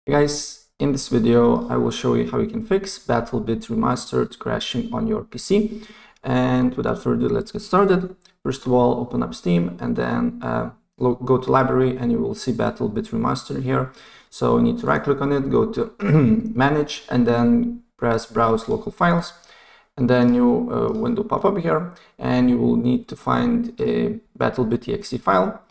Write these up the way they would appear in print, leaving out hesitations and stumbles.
Hey guys, in this video I will show you how you can fix BattleBit Remastered crashing on your PC. And without further ado, let's get started. First of all, open up Steam and then go to library and you will see BattleBit Remastered here. So you need to right click on it, go to manage and then press browse local files. And then new window pop up here and you will need to find a BattleBit.exe file.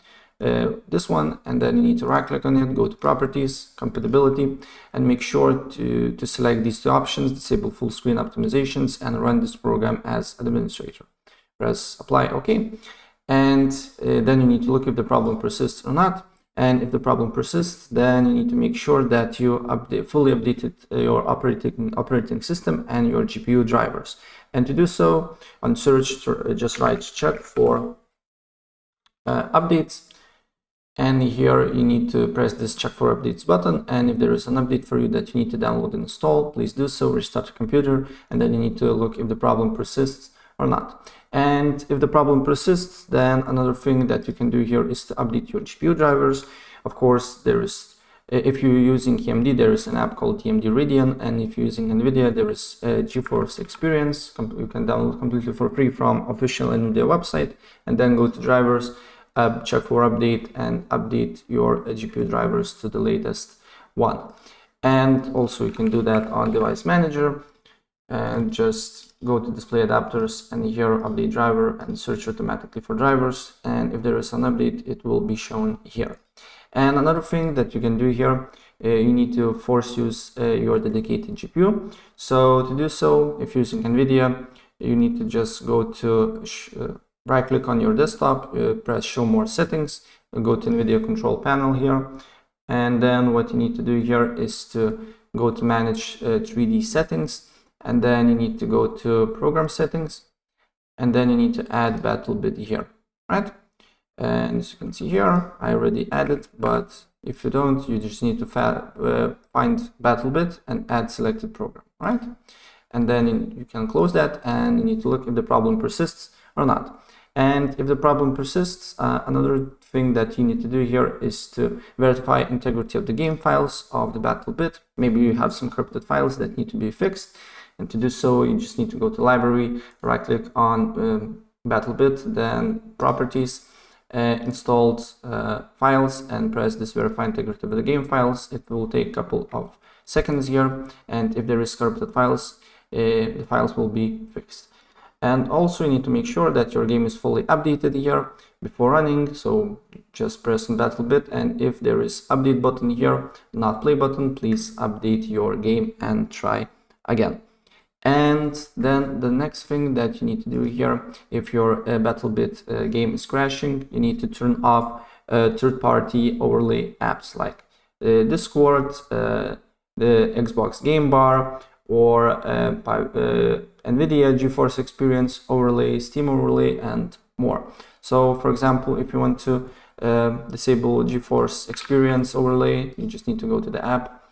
This one, and then you need to right click on it, go to properties, compatibility, and make sure to select these two options, disable full screen optimizations and run this program as administrator. Press apply, okay, and then you need to look if the problem persists or not. And if the problem persists, then you need to make sure that you fully updated your operating system and your GPU drivers. And to do so, on search, just write check for updates. And here you need to press this check for updates button, and if there is an update for you that you need to download and install, please do so, restart your computer, and then you need to look if the problem persists or not. And if the problem persists, then another thing that you can do here is to update your GPU drivers. Of course, if you're using AMD, there is an app called AMD Radeon, and if you're using NVIDIA, there is GeForce Experience. You can download completely for free from official NVIDIA website, and then go to drivers, check for update and update your GPU drivers to the latest one. And also you can do that on device manager and just go to display adapters and here update driver and search automatically for drivers, and if there is an update it will be shown here. And another thing that you can do here, you need to force use your dedicated GPU. So to do so, if you're using NVIDIA, you need to just go to right click on your desktop, press show more settings, go to NVIDIA control panel here, and then what you need to do here is to go to manage 3D settings, and then you need to go to program settings, and then you need to add BattleBit here, right? And as you can see here, I already added, but if you don't, you just need to find BattleBit and add selected program, right? And then you can close that, and you need to look if the problem persists or not. And if the problem persists, another thing that you need to do here is to verify integrity of the game files of the BattleBit. Maybe you have some corrupted files that need to be fixed. And to do so, you just need to go to library, right click on BattleBit, then properties, installed files, and press this verify integrity of the game files. It will take a couple of seconds here. And if there is corrupted files, the files will be fixed. And also you need to make sure that your game is fully updated here before running. So just press on BattleBit, and if there is update button here, not play button, please update your game and try again. And then the next thing that you need to do here, if your BattleBit game is crashing, you need to turn off third-party overlay apps like Discord, the Xbox Game Bar, or NVIDIA GeForce Experience overlay, Steam overlay, and more. So for example, if you want to disable GeForce Experience overlay, you just need to go to the app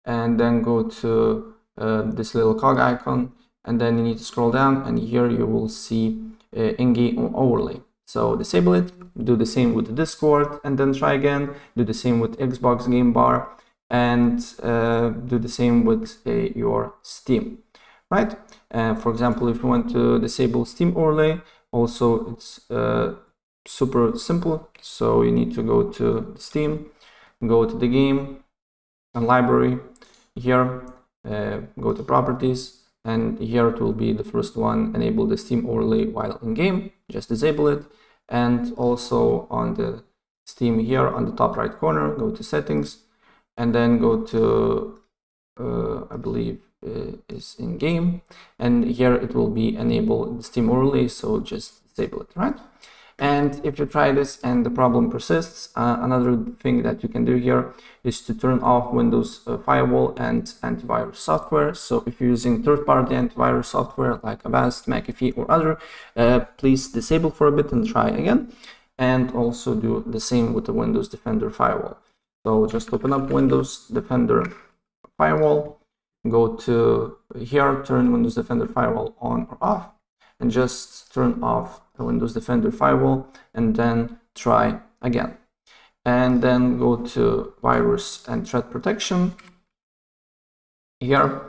and then go to this little cog icon, and then you need to scroll down, and here you will see in-game overlay. So disable it, do the same with the Discord, and then try again, do the same with Xbox Game Bar, and do the same with your Steam, right? For example, if you want to disable Steam overlay, also it's super simple. So you need to go to Steam, go to the game and library here, go to properties, and here it will be the first one, enable the Steam overlay while in game, just disable it. And also on the Steam here on the top right corner, go to settings, and then go to I believe is in game, and here it will be enable Steam overlay, so just disable it, right? And if you try this and the problem persists, another thing that you can do here is to turn off Windows firewall and antivirus software. So if you're using third-party antivirus software like Avast, McAfee, or other, please disable for a bit and try again, and also do the same with the Windows Defender firewall. So just open up Windows Defender firewall, go to here, turn Windows Defender firewall on or off, and just turn off the Windows Defender firewall and then try again. and then go to virus and threat protection here,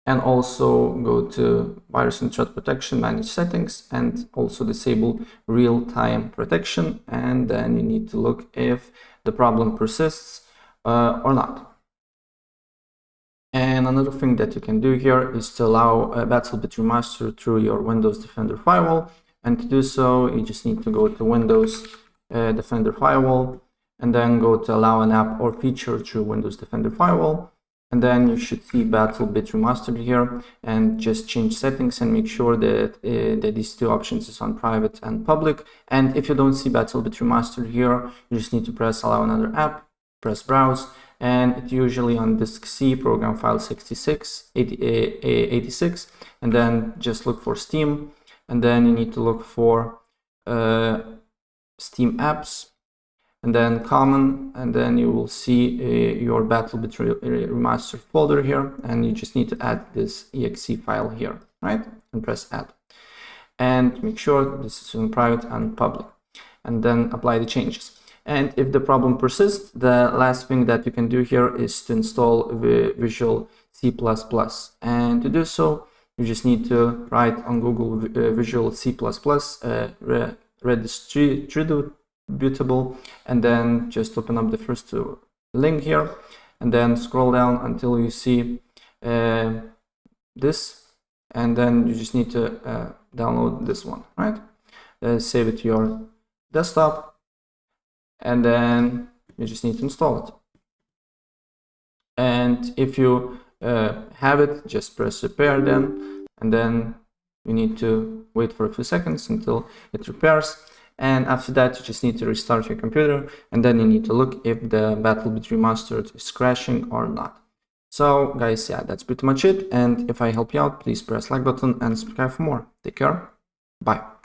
and also go to virus and threat protection, manage settings, and also disable real-time protection. And then you need to look if the problem persists or not. And another thing that you can do here is to allow BattleBit Remastered through your Windows Defender firewall. And to do so, you just need to go to Windows Defender firewall, and then go to allow an app or feature through Windows Defender firewall. And then you should see BattleBit Remastered here, and just change settings and make sure that, that these two options is on private and public. And if you don't see BattleBit Remastered here, you just need to press allow another app, press browse, and it's usually on disk C, program file 86, and then just look for Steam, and then you need to look for Steam apps, and then common, and then you will see your BattleBit Remastered folder here, and you just need to add this exe file here, right? And press add, and make sure this is in private and public, and then apply the changes. And if the problem persists, the last thing that you can do here is to install Visual C++. And to do so, you just need to write on Google Visual C++ redistributable, and then just open up the first link here, and then scroll down until you see this, and then you just need to download this one, right? Save it to your desktop, and then you just need to install it. And if you have it, just press repair then, and then you need to wait for a few seconds until it repairs. And after that, you just need to restart your computer, and then you need to look if the BattleBit Remastered is crashing or not. So guys, yeah, that's pretty much it. And if I help you out, please press like button and subscribe for more. Take care. Bye.